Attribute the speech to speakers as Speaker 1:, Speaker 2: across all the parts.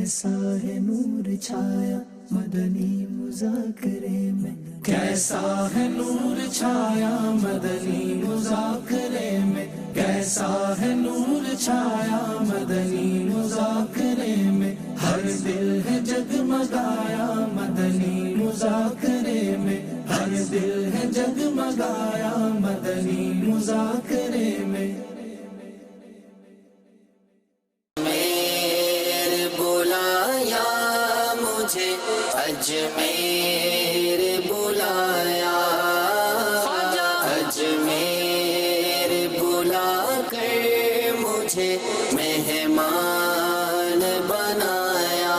Speaker 1: کیسا ہے نور چھایا مدنی مذاکرے میں، کیسا ہے نور چھایا مدنی مذاکرے میں، کیسا ہے نور چھایا مدنی مذاکرے میں، ہر دل ہے جگمگایا مدنی مذاکرے میں، ہر دل ہے جگمگایا مدنی مذاکرے میں۔
Speaker 2: اجمیر بلایا، اجمیر بلا کر مجھے مہمان بنایا۔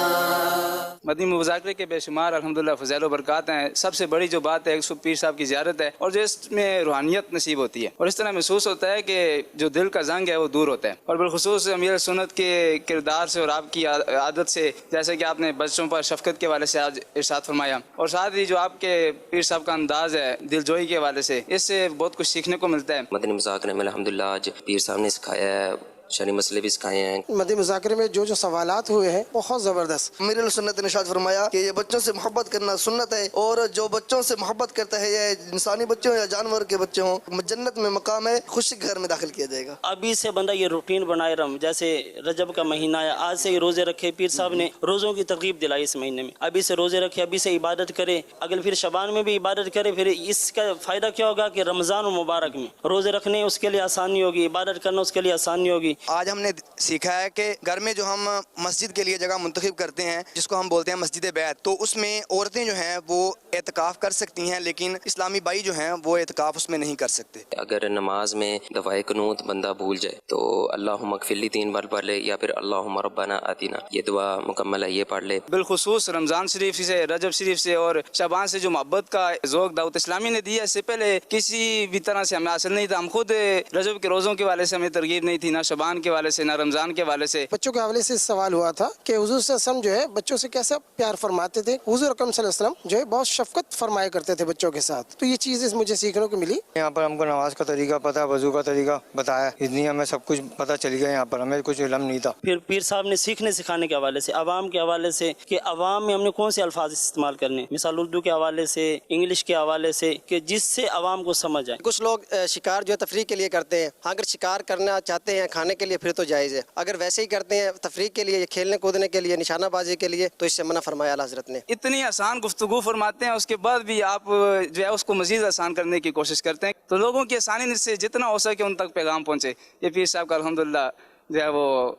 Speaker 3: مدنی مذاکرے کے بے شمار الحمدللہ فضائل و برکات ہیں۔ سب سے بڑی جو بات ہے ایک پیر صاحب کی زیارت ہے، اور جو اس میں روحانیت نصیب ہوتی ہے، اور اس طرح محسوس ہوتا ہے کہ جو دل کا زنگ ہے وہ دور ہوتا ہے، اور بالخصوص امیر سنت کے کردار سے اور آپ کی عادت سے، جیسے کہ آپ نے بچوں پر شفقت کے حوالے سے آج ارشاد فرمایا، اور ساتھ ہی جو آپ کے پیر صاحب کا انداز ہے دل جوئی کے حوالے سے، اس سے بہت کچھ سیکھنے کو ملتا ہے۔
Speaker 2: مدنی مذاکرے میں الحمدللہ آج پیر صاحب نے سکھایا ہے، شرعی مسئلے بھی سکھائے ہیں۔
Speaker 4: مدنی مذاکرے میں جو سوالات ہوئے ہیں بہت زبردست۔ امیر سنت نے ارشاد فرمایا کہ یہ بچوں سے محبت کرنا سنت ہے، اور جو بچوں سے محبت کرتا ہے، یہ انسانی بچے ہوں یا جانور کے بچے ہوں، جنت میں مقام ہے، خوشی کے گھر میں داخل کیا جائے گا۔
Speaker 5: ابھی سے بندہ یہ روٹین بنائے جیسے رجب کا مہینہ ہے، آج سے روزے رکھے، پیر صاحب نے روزوں کی ترغیب دلائی اس مہینے میں، ابھی سے روزے رکھے، ابھی سے عبادت کرے، اگر پھر شعبان میں بھی عبادت کرے، پھر اس کا فائدہ کیا ہوگا کہ رمضان مبارک میں روزے رکھنے اس کے لیے آسانی ہوگی، عبادت کرنا اس کے لیے آسانی ہوگی۔
Speaker 4: آج ہم نے سیکھا ہے کہ گھر میں جو ہم مسجد کے لیے جگہ منتخب کرتے ہیں، جس کو ہم بولتے ہیں مسجد بیت، تو اس میں عورتیں جو ہیں وہ اعتکاف کر سکتی ہیں، لیکن اسلامی بھائی جو ہیں وہ اعتکاف اس میں نہیں کر سکتے۔
Speaker 2: اگر نماز میں دعائے قنوت بندہ بھول جائے تو اللہم اغفر لی 3 بار پڑھ لے، یا پھر اللہم ربنا آتینا، یہ دعا مکمل ہے، یہ پڑھ لے۔
Speaker 3: بالخصوص رمضان شریف سے، رجب شریف سے اور شعبان سے جو محبت کا ذوق دعوت اسلامی نے دیا، اس سے پہلے کسی بھی طرح سے ہمیں حاصل نہیں تھا۔ ہم خود رجب کے روزوں کے والے سے ہمیں ترغیب نہیں تھی، نہ شعبان کے والے سے، نہ رمضان کے حوالے سے۔
Speaker 4: بچوں کے حوالے سے سوال ہوا تھا کہ حضور صلی اللہ علیہ وسلم جو ہے بچوں سے کیسا پیار فرماتے تھے۔ حضور اکرم صلی اللہ علیہ وسلم جو ہے بہت شفقت فرمایا کرتے تھے بچوں کے ساتھ، تو یہ چیزیں مجھے سیکھنے کو ملی۔
Speaker 6: یہاں پر ہم کو نماز کا طریقہ پتہ، وضو کا طریقہ بتایا، اتنی ہمیں سب کچھ پتہ چل گیا، یہاں پر ہمیں کچھ علم نہیں تھا۔
Speaker 5: پھر پیر صاحب نے سیکھنے سکھانے کے حوالے سے، عوام کے حوالے سے کہ عوام میں ہم نے کون سے الفاظ استعمال کرنے، مثال اردو کے حوالے سے، انگلش کے حوالے سے، کہ جس سے عوام کو سمجھ آئے۔
Speaker 4: کچھ لوگ شکار جو ہے تفریح کے لیے کرتے ہیں، اگر شکار کرنا چاہتے ہیں کھانے کے لیے پھر تو جائز ہے، اگر ویسے ہی کرتے ہیں تفریح کے لیے، کھیلنے کودنے کے لیے، نشانہ بازی کے لیے، تو اس سے منع فرمایا اعلیٰ حضرت نے۔
Speaker 3: اتنی آسان گفتگو فرماتے ہیں، اس کے بعد بھی آپ جو ہے اس کو مزید آسان کرنے کی کوشش کرتے ہیں، تو لوگوں کی آسانی سے جتنا ہو سکے ان تک پیغام پہنچے۔ یہ پیر صاحب کا الحمدللہ جو ہے وہ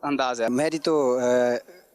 Speaker 3: انداز ہے۔
Speaker 7: میری تو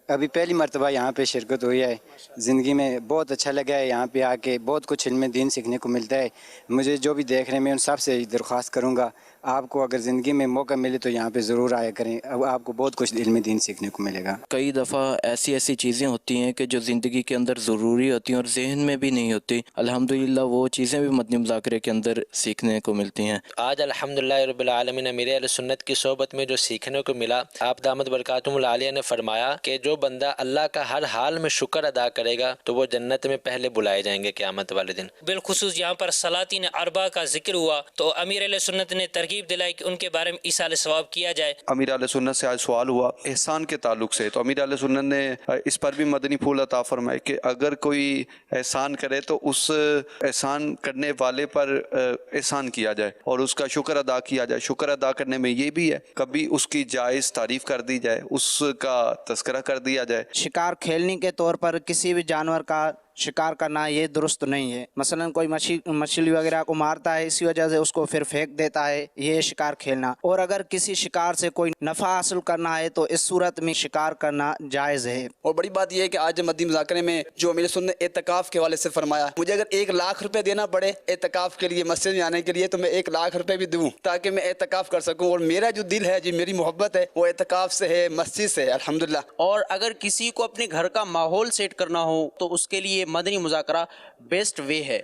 Speaker 7: ابھی پہلی مرتبہ یہاں پہ شرکت ہوئی ہے، زندگی میں بہت اچھا لگا ہے، یہاں پہ آ کے بہت کچھ علم دین سیکھنے کو ملتا ہے۔ مجھے جو بھی دیکھ رہے ہیں میں ان سب سے درخواست کروں گا، آپ کو اگر زندگی میں موقع ملے تو یہاں پہ ضرور آیا کریں، آپ کو بہت کچھ علم دین سیکھنے کو ملے گا۔
Speaker 8: کئی دفعہ ایسی چیزیں ہوتی ہیں کہ جو زندگی کے اندر ضروری ہوتی ہیں اور ذہن میں بھی نہیں ہوتی، الحمدللہ وہ چیزیں بھی مدنی مذاکرے کے اندر سیکھنے کو ملتی ہیں۔
Speaker 9: آج الحمدللہ رب العالمین میرے اہل سنت کی صحبت میں جو سیکھنے کو ملا، آپ دامت برکاتہم العالیہ نے فرمایا کہ جو بندہ اللہ کا ہر حال میں شکر ادا کرے گا تو وہ جنت میں پہلے بلائے جائیں گے قیامت والے دن۔
Speaker 10: بالخصوص یہاں پر سلاطین اربعہ کا ذکر ہوا تو امیر علیہ سنت نے ترغیب دلائی کہ ان کے بارے میں ایصال ثواب کیا جائے۔
Speaker 11: امیر علیہ سنت سے آج سوال ہوا احسان کے تعلق سے، تو امیر علیہ سنت نے اس پر بھی مدنی پھول عطا فرمائے کہ اگر کوئی احسان کرے تو اس احسان کرنے والے پر احسان کیا جائے اور اس کا شکر ادا کیا جائے۔ شکر ادا کرنے میں یہ بھی ہے کبھی اس کی جائز تعریف کر دی جائے، اس کا تذکرہ کر دیا جائے۔
Speaker 12: شکار کھیلنے کے طور پر کسی بھی جانور کا شکار کرنا یہ درست نہیں ہے۔ مثلا کوئی مچھلی وغیرہ کو مارتا ہے، اسی وجہ سے اس کو پھر پھینک دیتا ہے، یہ شکار کھیلنا۔ اور اگر کسی شکار سے کوئی نفع حاصل کرنا ہے تو اس صورت میں شکار کرنا جائز ہے۔
Speaker 13: اور بڑی بات یہ ہے کہ آج مدنی مذاکرے میں جو امیر سنت نے اعتکاف کے حوالے سے فرمایا، مجھے اگر 1 لاکھ روپے دینا پڑے اعتکاف کے لیے، مسجد میں آنے کے لیے، تو میں 1 لاکھ روپے بھی دوں تاکہ میں اعتکاف کر سکوں، اور میرا جو دل ہے، جو میری محبت ہے، وہ اعتکاف سے ہے، مسجد سے ہے الحمدللہ۔
Speaker 14: اور اگر کسی کو اپنے گھر کا ماحول سیٹ کرنا ہو تو اس کے لیے مدنی مذاکرہ بیسٹ وے ہے۔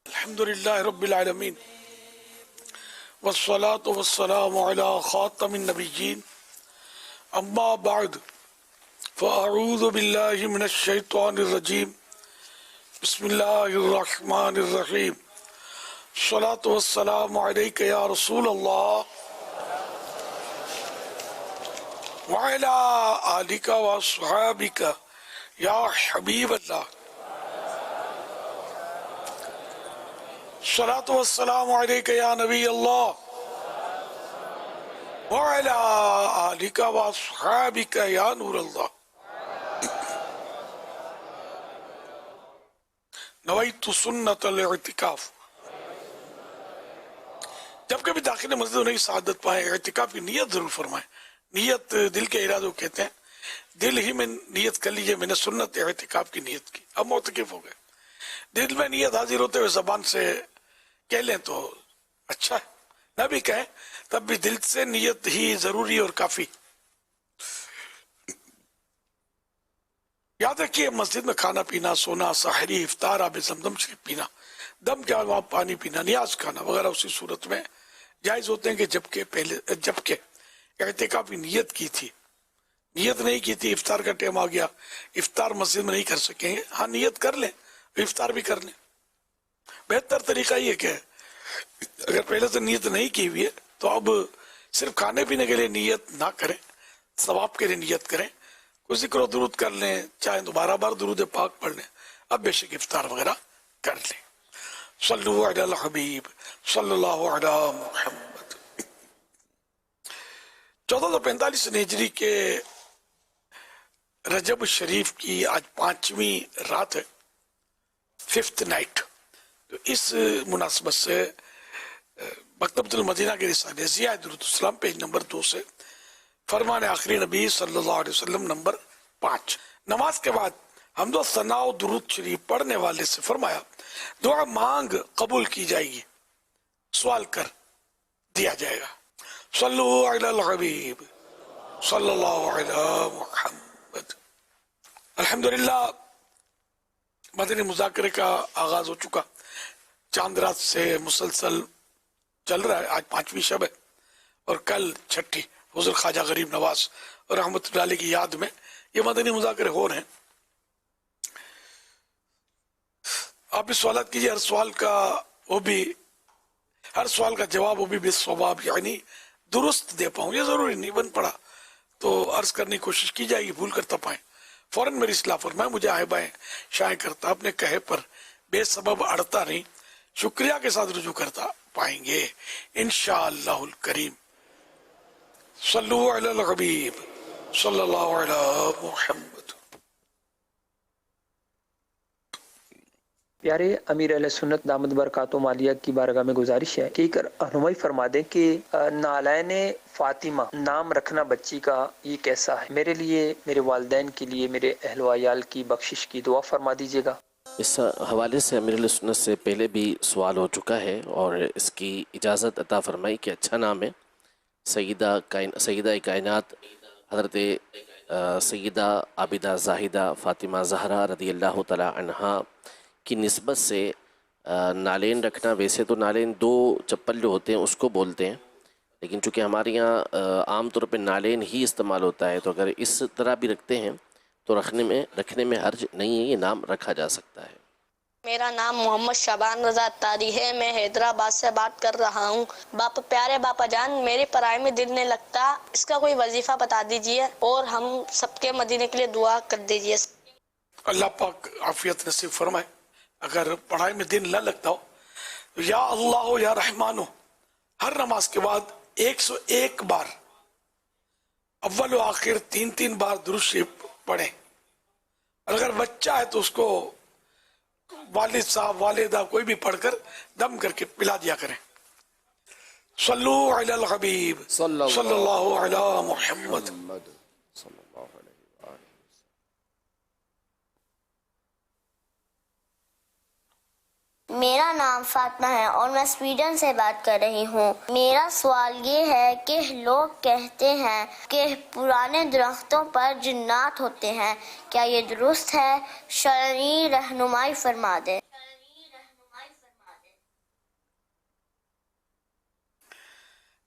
Speaker 15: الحمدللہ رب العالمین والصلاة والسلام علی خاتم النبیین، اما بعد فاعوذ باللہ من الشیطان الرجیم، بسم اللہ الرحمن الرحیم، الصلاة والسلام علیک یا رسول اللہ، وعلا آلکا و صحابکا یا حبیب اللہ صلاۃ والسلام علیکہ یا نبی اللہ وعلا آلکا و صحابکا یا نور اللہ نویت سنت الاعتکاف. جب کبھی داخل مسجد نہیں سعادت پائیں اعتکاف کی نیت ضرور فرمائیں. نیت دل کے ارادوں کہتے ہیں. دل ہی میں نیت کر لیجئے میں نے سنت اعتکاف کی نیت کی. اب معتکف ہو گئے. دل میں نیت حاضر ہوتے ہوئے زبان سے کہہ لیں تو اچھا ہے, نہ بھی کہیں تب بھی دل سے نیت ہی ضروری اور کافی. یاد رکھیے مسجد میں کھانا پینا, سونا, سحری, افطار, آب زمزم شریف پینا, دم کے وہاں پانی پینا, نیاز کھانا وغیرہ اسی صورت میں جائز ہوتے ہیں کہ جبکہ اعتکاف کی نیت کی تھی. نیت نہیں کی تھی, افطار کا ٹائم آ گیا, افطار مسجد میں نہیں کر سکیں گے, ہاں نیت کر لیں, افطار بھی کر لیں. بہتر طریقہ یہ کہ اگر پہلے سے نیت نہیں کی ہوئی ہے تو اب صرف کھانے پینے کے لیے نیت نہ کریں, ثواب کے لیے نیت کریں. کوئی ذکر و درود کر لیں, چاہے دوبارہ بار درود پاک پڑھ لیں, اب بے شک افطار وغیرہ کر لیں. صلو علی الحبیب صلی اللہ علی محمد. 1445 ہجری کے رجب شریف کی آج 5ویں رات ہے, 5th نائٹ. تو اس مناسبت سے مکتبۃ المدینہ کے رسالے ضیاء درود السلام پیج نمبر 2 سے فرمان آخری نبی صلی اللہ علیہ وسلم نمبر 5. نماز کے بعد حمد و ثنا و درود شریف پڑھنے والے سے فرمایا دعا مانگ قبول کی جائے گی, سوال کر دیا جائے گا. صلو علی الحبیب صلی اللہ علی محمد. الحمدللہ مدنی مذاکرے کا آغاز ہو چکا, چاند رات سے مسلسل چل رہا ہے. آج 5ویں شب ہے اور کل 6ٹھی. حضرت خواجہ غریب نواز اور رحمت اللہ علیہ کی یاد میں یہ مدنی مذاکرے ہو رہے ہیں. آپ بھی سوالات کیجئے, ہر سوال کا جواب وہ بھی بالصواب یعنی درست دے پاؤں. یہ ضروری نہیں بن پڑا تو عرض کرنے کی کوشش کی جائے گی, بھول کرتا پائیں. فوراً میری اصلاح فرمائیں, مجھے آئے بائیں شائع کرتا, اپنے کہے پر بے سبب اڑتا نہیں, شکریہ کے ساتھ رجوع کرتا پائیں گے انشاءاللہ الکریم. صلو علی الحبیب صلی اللہ علی محمد.
Speaker 16: پیارے امیر اہل سنت دامت برکاتہم عالیہ کی بارگاہ میں گزارش ہے کہ ایک رہنمائی فرما دیں کہ نالین فاطمہ نام رکھنا بچی کا یہ کیسا ہے. میرے لیے, میرے والدین کے لیے, میرے اہل و عیال کی بخشش کی دعا فرما دیجیے گا.
Speaker 17: اس حوالے سے امیر اہل سنت سے پہلے بھی سوال ہو چکا ہے اور اس کی اجازت عطا فرمائی کہ اچھا نام ہے. سیدہ کائنات حضرت سیدہ عابدہ زاہدہ فاطمہ زہرا رضی اللہ تعالی عنہا کی نسبت سے نالین رکھنا, ویسے تو نالین 2 چپل جو ہوتے ہیں اس کو بولتے ہیں, لیکن چونکہ ہمارے یہاں عام طور پہ نالین ہی استعمال ہوتا ہے تو اگر اس طرح بھی رکھتے ہیں تو رکھنے میں حرج نہیں ہے, یہ نام رکھا جا سکتا ہے.
Speaker 18: میرا نام محمد شعبان رضا اتاری ہے, میں حیدرآباد سے بات کر رہا ہوں. پیارے باپا جان, میری پڑھائی میں دل نہیں لگتا, اس کا کوئی وظیفہ بتا دیجئے اور ہم سب کے مدینے کے لیے دعا کر دیجئے.
Speaker 15: اللہ پاک عافیت نصیب فرمائے. اگر پڑھائی میں دل نہ لگتا ہو تو یا اللہ ہو یا رحمان ہو ہر نماز کے بعد 101 بار اول و آخر 3 بار درود شریف پڑھیں. اگر بچہ ہے تو اس کو والد صاحب والدہ کوئی بھی پڑھ کر دم کر کے پلا دیا کریں. صلو علی الحبیب صلی اللہ علی محمد.
Speaker 19: میرا نام فاطمہ ہے اور میں سویڈن سے بات کر رہی ہوں. میرا سوال یہ ہے کہ لوگ کہتے ہیں کہ پرانے درختوں پر جنات ہوتے ہیں, کیا یہ درست ہے؟ شرعی رہنمائی فرما دیں.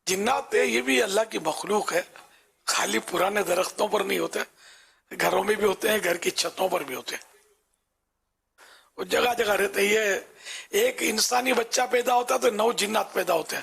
Speaker 15: جنات یہ بھی اللہ کی مخلوق ہے, خالی پرانے درختوں پر نہیں ہوتے, گھروں میں بھی ہوتے ہیں, گھر کی چھتوں پر بھی ہوتے ہیں, وہ جگہ جگہ رہتے. یہ ایک انسانی بچہ پیدا ہوتا ہے تو 9 جنات پیدا ہوتے ہیں.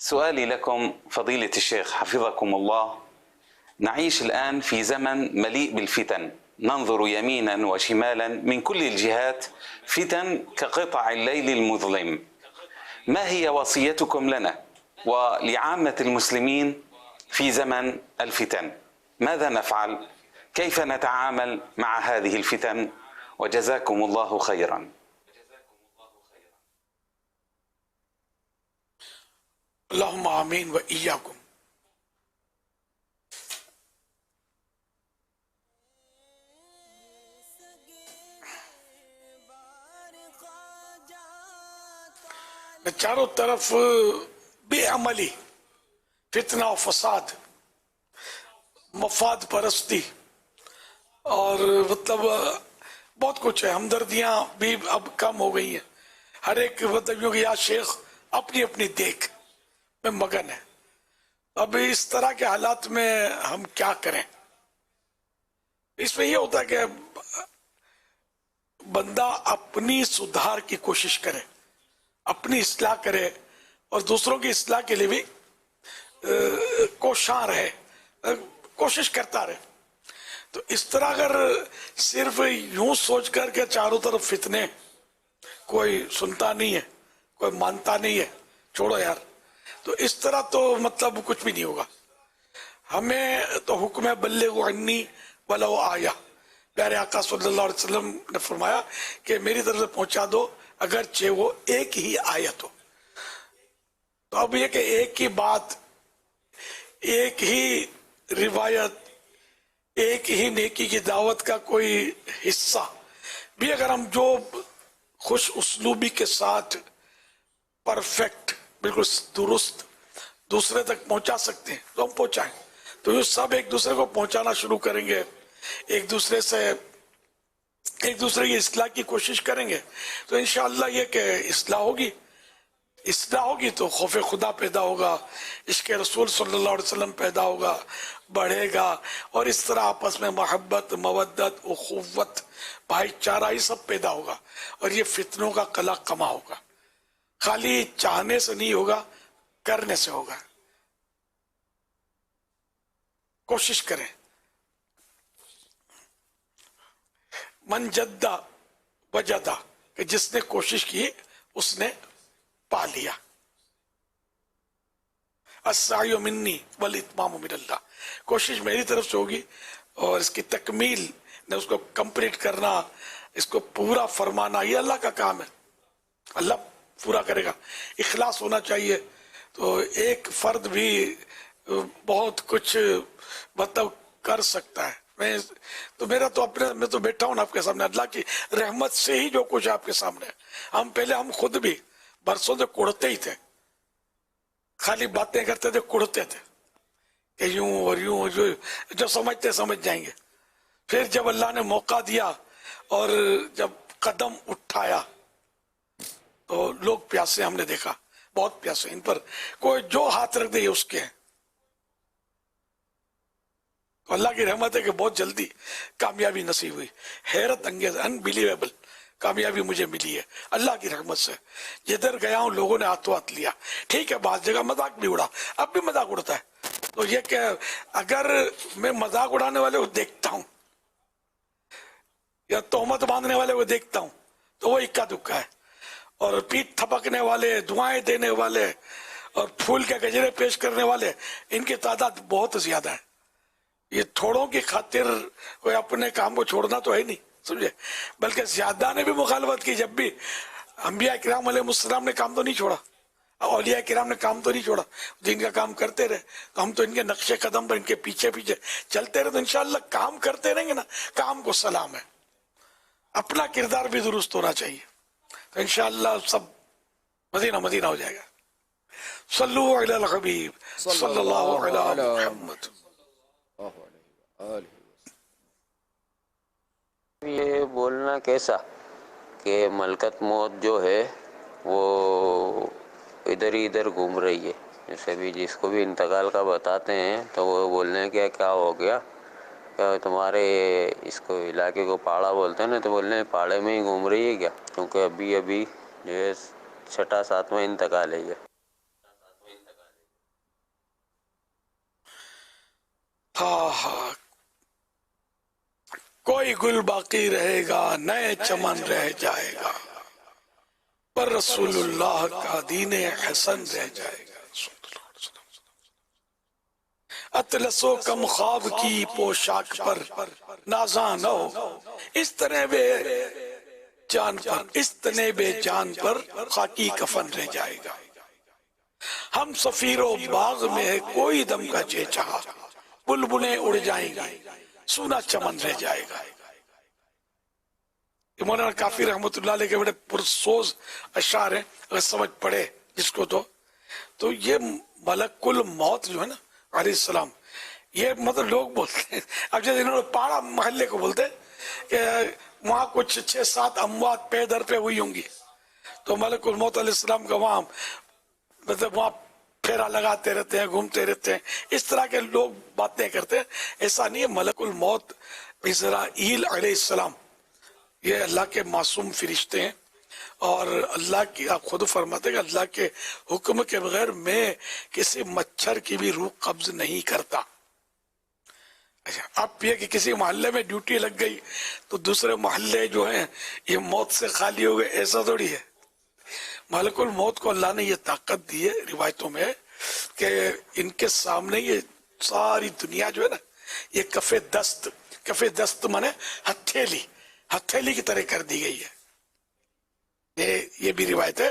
Speaker 20: سؤالي لكم فضيلة الشيخ حفظكم الله، نعيش الآن في زمن مليء بالفتن، ننظر يمينا وشمالا من كل الجهات فتن كقطع الليل المظلم، ما هي وصيتكم لنا ولعامة المسلمين في زمن الفتن؟ ماذا نفعل؟ كيف نتعامل مع هذه الفتن؟ وجزاكم الله خيرا.
Speaker 15: اللهم آمین و ایاکم۔ چاروں طرف بے عملی، فتنہ و فساد، مفاد پرستی اور مطلب بہت کچھ ہے۔ ہمدردیاں بھی اب کم ہو گئی ہیں، ہر ایک مطلب یوں کہ یا شیخ اپنی اپنی دیکھ میں مگن ہے۔ اب اس طرح کے حالات میں ہم کیا کریں؟ اس میں یہ ہوتا ہے کہ بندہ اپنی سدھار کی کوشش کرے، اپنی اصلاح کرے اور دوسروں کی اصلاح کے لیے بھی کوشاں رہے، کوشش کرتا رہے۔ تو اس طرح اگر صرف یوں سوچ کر کے چاروں طرف فتنے، کوئی سنتا نہیں ہے، کوئی مانتا نہیں ہے، چھوڑو یار، تو اس طرح تو مطلب کچھ بھی نہیں ہوگا۔ ہمیں تو حکم ہے بلغوا عنی ولو آیا، پیارے آقا صلی اللہ علیہ وسلم نے فرمایا کہ میری طرف سے پہنچا دو اگرچہ وہ ایک ہی آیت ہو۔ تو اب یہ کہ ایک ہی بات، ایک ہی روایت، ایک ہی نیکی کی دعوت کا کوئی حصہ بھی اگر ہم جو خوش اسلوبی کے ساتھ پرفیکٹ، بالکل درست دوسرے تک پہنچا سکتے ہیں تو ہم پہنچائیں۔ تو یہ سب ایک دوسرے کو پہنچانا شروع کریں گے، ایک دوسرے کی اصلاح کی کوشش کریں گے تو انشاءاللہ یہ کہ اصلاح ہوگی تو خوف خدا پیدا ہوگا، عشق رسول صلی اللہ علیہ وسلم پیدا ہوگا، بڑھے گا، اور اس طرح آپس میں محبت، مودت، اخوت، بھائی چارہ یہ سب پیدا ہوگا، اور یہ فتنوں کا قلع کما ہوگا۔ خالی چاہنے سے نہیں ہوگا، کرنے سے ہوگا۔ کوشش کریں۔ من جدہ وجدہ، کہ جس نے کوشش کی اس نے پا لیا۔ السعی منی والاتمام من اللہ، کوشش میری طرف سے ہوگی اور اس کی تکمیل نے اس کو کمپلیٹ کرنا، اس کو پورا فرمانا، یہ اللہ کا کام ہے، اللہ پورا کرے گا۔ اخلاص ہونا چاہیے۔ تو ایک فرد بھی بہت کچھ مطلب کر سکتا ہے۔ میں تو بیٹھا ہوں آپ کے سامنے، اللہ کی رحمت سے ہی جو کچھ آپ کے سامنے ہے۔ ہم خود بھی برسوں سے کڑتے ہی تھے، خالی باتیں کرتے تھے، کڑتے تھے کہ یوں اور یوں، جو سمجھتے سمجھ جائیں گے۔ پھر جب اللہ نے موقع دیا اور جب قدم اٹھایا تو لوگ پیاسے، ہم نے دیکھا بہت پیاسے، ان پر کوئی جو ہاتھ رکھ دے یہ اس کے ہیں۔ اللہ کی رحمت ہے کہ بہت جلدی کامیابی نصیب ہوئی، حیرت انگیز، انبیلیویبل کامیابی مجھے ملی ہے اللہ کی رحمت سے۔ جدھر گیا ہوں لوگوں نے ہاتھوں ہاتھ لیا۔ ٹھیک ہے، بعض جگہ مذاق بھی اڑا، اب بھی مذاق اڑتا ہے۔ تو یہ کہ اگر میں مذاق اڑانے والے کو دیکھتا ہوں یا تہمت باندھنے والے کو دیکھتا ہوں تو وہ اکا دکا ہے، اور پیٹھ تھپکنے والے، دعائیں دینے والے اور پھول کے گجرے پیش کرنے والے، ان کی تعداد بہت زیادہ ہے۔ یہ تھوڑوں کی خاطر کوئی اپنے کام کو چھوڑنا تو ہے نہیں، سمجھے، بلکہ زیادہ نے بھی مخالفت کی۔ جب بھی انبیاء کرام علیہ السلام نے کام تو نہیں چھوڑا، اولیاء کرام نے کام تو نہیں چھوڑا، جن کا کام کرتے رہے، تو ہم تو ان کے نقش قدم پر، ان کے پیچھے پیچھے چلتے رہے، تو انشاءاللہ کام کرتے رہیں گے نا، کام کو سلام ہے۔ اپنا کردار بھی درست ہونا چاہیے، تو انشاءاللہ سب مدینہ مدینہ ہو جائے گا۔ صلو علی الحبیب صلی اللہ علی محمد۔
Speaker 1: یہ بولنا کیسا کہ ملکت موت جو ہے وہ ادھر ہی ادھر گھوم رہی ہے. جیسے بھی جس کو بھی انتقال کا بتاتے ہیں تو وہ بولنے ہیں کہ کیا ہو گیا، کیا تمہارے اس کو علاقے کو پاڑا بولتے ہیں نا، تو بولنے ہیں پاڑے میں ہی گھوم رہی ہے کیا، کیونکہ ابھی جو ہے 6واں 7واں انتقال ہے یہ.
Speaker 15: ہاں کوئی گل باقی رہے گا، نئے چمن رہ جائے گا، پر رسول اللہ کا دین حسن رہ جائے گا. اطلسو کم خواب کی پوشاک پر نازاں نہ ہو، اس طرح بے جان پر خاکی کفن رہ جائے گا. ہم سفیر و باغ میں ہے کوئی دم کا چہچہا، بلبلیں اڑ جائیں گی، سونا چمن رہ جائے گا. مولانا کافی رحمت اللہ علیہ کے بڑے پرسوز اشعار ہیں، اگر سمجھ پڑے جس کو تو یہ ملک الموت جو ہے نا علیہ السلام، یہ مطلب لوگ بولتے ہیں، اب جیسے انہوں نے پاڑا محلے کو بولتے ہیں کہ وہاں کچھ 6-7 اموات پہ در پہ ہوئی ہوں گی، تو ملک الموت علیہ السلام کا وہاں مطلب وہاں پھیرا لگاتے رہتے ہیں، گھومتے رہتے ہیں، اس طرح کے لوگ باتیں کرتے ہیں. ایسا نہیں ہے. ملک الموت عزرائیل علیہ السلام یہ اللہ کے معصوم فرشتے ہیں، اور اللہ کی آپ خود فرماتے ہیں کہ اللہ کے حکم کے بغیر میں کسی مچھر کی بھی روح قبض نہیں کرتا. اب یہ کہ کسی محلے میں ڈیوٹی لگ گئی تو دوسرے محلے جو ہیں یہ موت سے خالی ہو گئے، ایسا تھوڑی ہے. ملک الموت کو اللہ نے یہ طاقت دی ہے روایتوں میں کہ ان کے سامنے یہ ساری دنیا جو ہے نا یہ کف دست مانے ہتھیلی کی طرح کر دی گئی ہے. یہ بھی روایت ہے،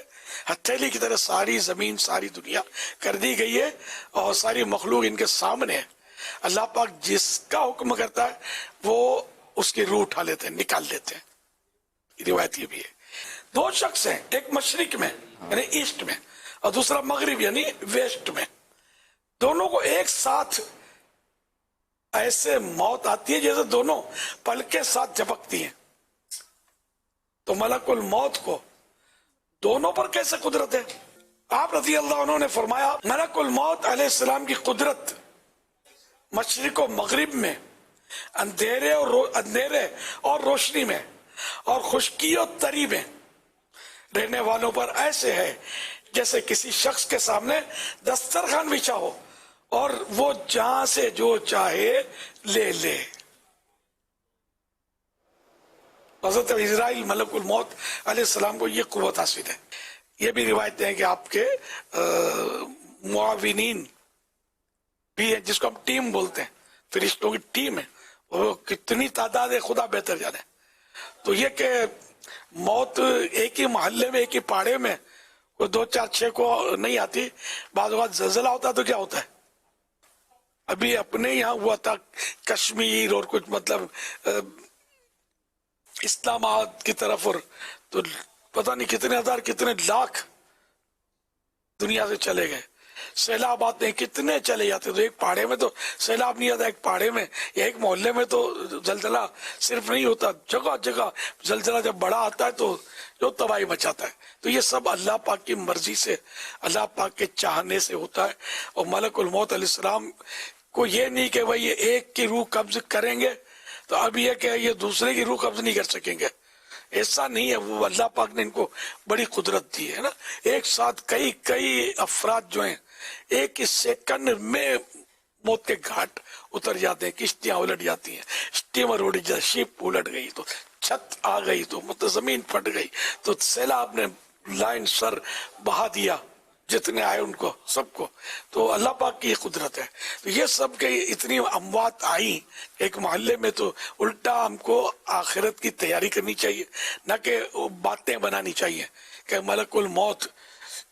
Speaker 15: ہتھیلی کی طرح ساری زمین ساری دنیا کر دی گئی ہے، اور ساری مخلوق ان کے سامنے ہے. اللہ پاک جس کا حکم کرتا ہے وہ اس کی روح اٹھا لیتے ہیں، نکال لیتے ہیں. روایت یہ بھی ہے. 2 شخص ہیں، ایک مشرق میں یعنی ایسٹ میں اور دوسرا مغرب یعنی ویسٹ میں. دونوں کو ایک ساتھ ایسے موت آتی ہے جیسے دونوں پل کے ساتھ جھپکتی ہیں. تو ملک الموت کو دونوں پر کیسے قدرت ہے؟ آپ رضی اللہ عنہ نے فرمایا ملک الموت علیہ السلام کی قدرت مشرق و مغرب میں، اندھیرے اور روشنی میں، اور خشکی اور تری میں رہنے والوں پر ایسے ہے جیسے کسی شخص کے سامنے دسترخوان بچھا ہو اور وہ جہاں سے جو چاہے لے لے. حضرت اسرائیل ملک الموت علیہ السلام کو یہ قوت حاصل ہے. یہ بھی روایتیں ہیں کہ آپ کے معاونین بھی ہیں جس کو ہم ٹیم بولتے ہیں، فرشتوں کی ٹیم ہے، وہ کتنی تعداد ہے خدا بہتر جانے. تو یہ کہ موت ایک ہی محلے میں ایک ہی پاڑے میں کوئی 2 4 6 کو نہیں آتی. بعض اوقات زلزلہ ہوتا ہے تو کیا ہوتا ہے، ابھی اپنے یہاں ہوا تھا کشمیر اور کچھ مطلب اسلام آباد کی طرف، اور تو پتہ نہیں کتنے ہزار کتنے لاکھ دنیا سے چلے گئے. سیلاب آتے ہیں کتنے چلے جاتے. تو ایک پہاڑے میں تو سیلاب نہیں آتا، ایک پہاڑے میں یا ایک محلے میں تو زلزلہ صرف نہیں ہوتا، جگہ جگہ زلزلہ جب بڑا آتا ہے تو جو تباہی مچاتا ہے. تو یہ سب اللہ پاک کی مرضی سے، اللہ پاک کے چاہنے سے ہوتا ہے. اور ملک الموت علیہ السلام کو یہ نہیں کہ بھائی یہ ایک کی روح قبض کریں گے تو اب یہ کہ یہ دوسرے کی روح قبض نہیں کر سکیں گے، ایسا نہیں ہے. وہ اللہ پاک نے ان کو بڑی قدرت دی ہے نا. ایک ساتھ کئی افراد جو ہیں ایک ہی سیکنڈ میں موت کے گھاٹ اتر جاتے ہیں. کشتیاں الٹ جاتی ہیں، اسٹیمر اڑ جاتی، شپ الٹ گئی تو چھت آ گئی تو مطلب زمین پھٹ گئی تو سیلاب نے لائن سر بہا دیا جتنے آئے ان کو سب کو. تو اللہ پاک کی قدرت ہے. تو یہ سب کے اتنی اموات آئی ایک محلے میں، تو الٹا ہم کو آخرت کی تیاری کرنی چاہیے، نہ کہ باتیں بنانی چاہیے کہ ملک الموت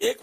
Speaker 15: 1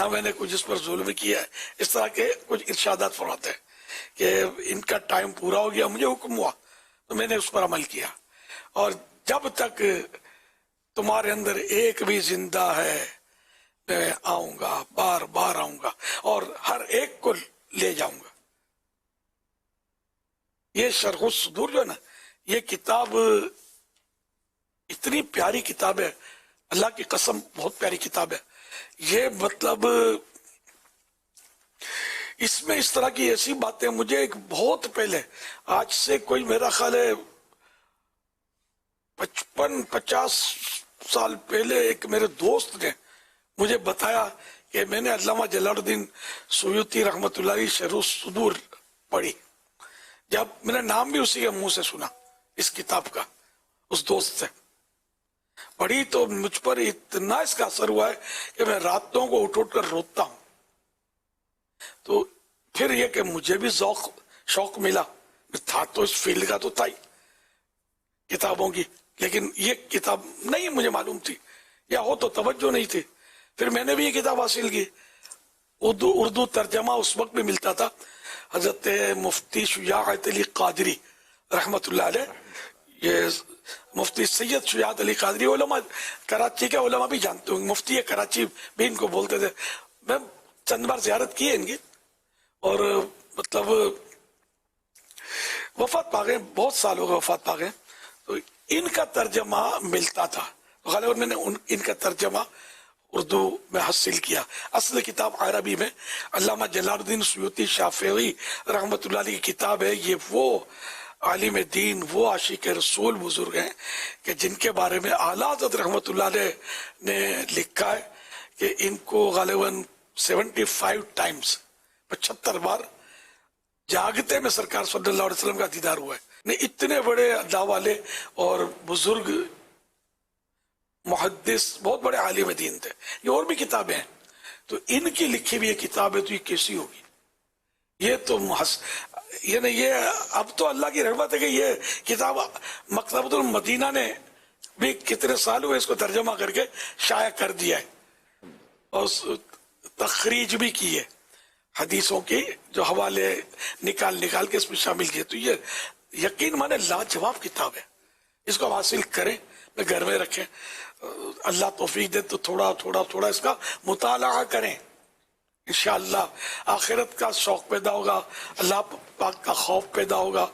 Speaker 15: نہ میں نے کچھ اس پر ظلم کیا ہے. اس طرح کے کچھ ارشادات فرماتے ہیں کہ ان کا ٹائم پورا ہو گیا, مجھے حکم ہوا تو میں نے اس پر عمل کیا, اور جب تک تمہارے اندر ایک بھی زندہ ہے میں آؤں گا, بار بار آؤں گا اور ہر ایک کو لے جاؤں گا. یہ شرح الصدور جو ہے نا, یہ کتاب اتنی پیاری کتاب ہے, اللہ کی قسم بہت پیاری کتاب ہے. یہ مطلب اس میں اس طرح کی ایسی باتیں, مجھے ایک بہت پہلے, آج سے کوئی میرا خیال ہے 55-50 سال پہلے ایک میرے دوست نے مجھے بتایا کہ میں نے علامہ جلال الدین سیوطی رحمۃ اللہ علیہ شرح الصدور پڑھی. جب میں نے نام بھی اسی کے منہ سے سنا اس کتاب کا, اس دوست سے پڑھی, تو مجھ پر اتنا اس کا اثر ہوا ہے کہ میں راتوں کو اٹھ کر روتا ہوں. تو پھر یہ کہ مجھے بھی شوق ملا, تھا تو اس فیلڈ کا تو تھا ہی کتابوں کی, لیکن یہ کتاب نہیں مجھے معلوم تھی, یا ہو تو توجہ نہیں تھی. پھر میں نے بھی یہ کتاب حاصل کی. اردو ترجمہ اس وقت بھی ملتا تھا, حضرت مفتی شجاعت علی قادری رحمت اللہ علیہ, یہ مفتی سید شجاعت علی قادری, علماء کراچی کے علماء بھی جانتے ہوں, مفتی کراچی بھی ان کو بولتے تھے. میں چند بار زیارت کی ہے ان کی, اور مطلب وفات پا گئے, بہت سال ہو گئے وفات پا گئے. تو ان کا ترجمہ ملتا تھا, تو غالباً میں نے ان کا ترجمہ اردو میں حاصل کیا. اصل کتاب عربی میں علامہ جلال الدین سیوطی شافعی رحمت اللہ علیہ کی کتاب ہے. یہ وہ عالم دین, وہ عاشق رسول بزرگ ہیں کہ جن کے بارے میں اعلیٰ حضرت رحمت اللہ علیہ نے لکھا ہے کہ ان کو غالباً 75 ٹائمز 75 بار جاگتے میں سرکار صلی اللہ علیہ وسلم کا دیدار ہوا ہے. اتنے بڑے ادا والے اور بزرگ محدث, بہت بڑے عالم دین تھے. یہ اور بھی کتابیں ہیں, تو ان کی لکھی ہوئی یہ کتاب ہے, تو یہ کیسی ہوگی؟ یہ تو یہ اب تو اللہ کی رحمت ہے کہ یہ کتاب مکتبۃ المدینہ نے بھی کتنے سال ہوئے اس کو ترجمہ کر کے شائع کر دیا ہے, اور تخریج بھی کی ہے حدیثوں کی, جو حوالے نکال کے اس میں شامل کیے. تو یہ یقین مانے لاجواب کتاب ہے, اس کو حاصل کریں, گھر میں رکھیں, اللہ توفیق دے تو تھوڑا اس کا مطالعہ کریں. انشاءاللہ آخرت کا شوق پیدا ہوگا, اللہ پاک کا خوف پیدا ہوگا,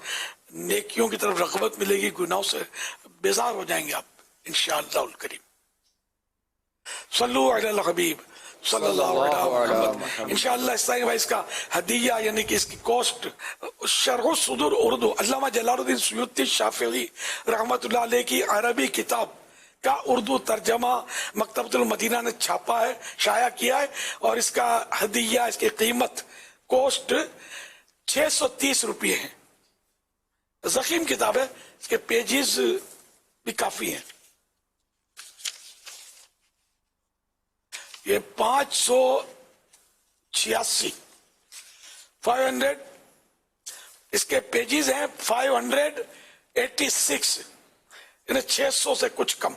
Speaker 15: نیکیوں کی طرف رغبت ملے گی, گناہوں سے بیزار ہو جائیں گے آپ انشاءاللہ الکریم. صلو علی الحبیب صلی اللہ علیہ وسلم. انشاءاللہ اس طرح اس کا ہدیہ, یعنی کہ اس کی کوسٹ, شرح الصدور اردو علامہ جلال الدین سیوطی شافعی رحمت اللہ علیہ کی عربی کتاب کا اردو ترجمہ مکتبۃ المدینہ نے چھاپا ہے, شائع کیا ہے, اور اس کا ہدیہ, اس کی قیمت کوسٹ 630 روپے ہیں. ضخیم کتاب ہے, اس کے پیجز بھی کافی ہیں. یہ 586 اس کے پیجز ہیں 586, یعنی 600 سے کچھ کم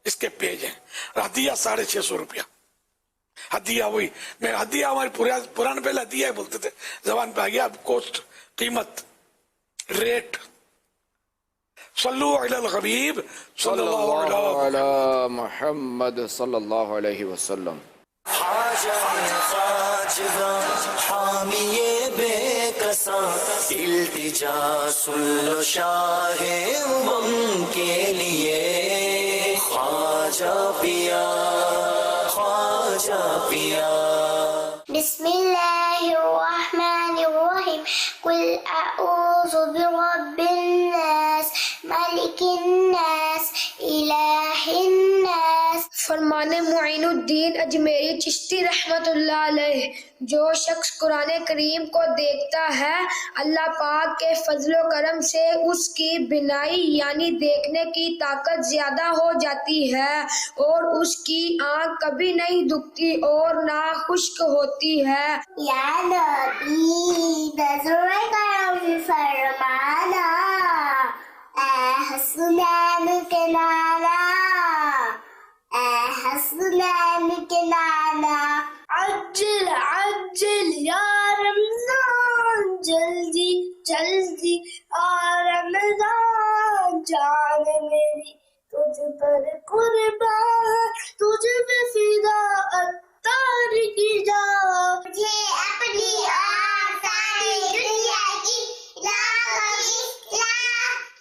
Speaker 15: اس کے پیج ہیں. ہدیہ 650 روپیہ. ہدیہ وہی, میں ہدیہ ہمارے پرانے پہلے ہدیہ بولتے تھے, زبان پہ آ گیا, اب کوسٹ, قیمت, ریٹ. صلو علی الحبیب صلی اللہ
Speaker 21: علی محمد صلی اللہ علیہ وسلم.
Speaker 2: حامی بے کساں التجا سن لو شاہ امم کے لیے, خواجہ پیا خواجہ پیا.
Speaker 19: بسم اللہ الرحمن الرحیم. قل اعوذ برب الناس ملک الناس الہ الناس.
Speaker 22: فرمان معین الدین اجمیری چشتی رحمت اللہ علیہ. جو شخص قرآن کریم کو دیکھتا ہے, اللہ پاک کے فضل و کرم سے اس کی بینائی یعنی دیکھنے کی طاقت زیادہ ہو جاتی ہے, اور اس کی آنکھ کبھی نہیں دکھتی اور نہ خشک ہوتی ہے.
Speaker 19: یا نبی بزر کرم فرمانا, اے حسنین کے نانا, اے حسنین کے نانا,
Speaker 22: جلدی جلدی آ رمضان جان میری تجھ پر قربان تجھ پہ فدا اتار کی جان مجھے اپنی اور ساری دنیا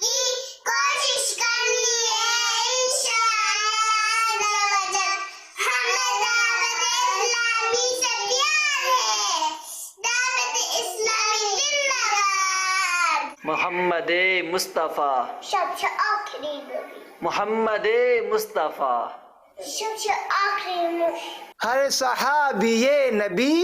Speaker 22: کی کوشش کرنی ہے انشاءاللہ ہمیں دعوت اسلامی سے پیار ہے دعوت اسلامی زندہ باد
Speaker 5: محمد مصطفیٰ
Speaker 22: سب سے آخری نبی
Speaker 5: محمد مصطفیٰ
Speaker 22: سب سے آخری نبی
Speaker 6: ہر صحابی نبی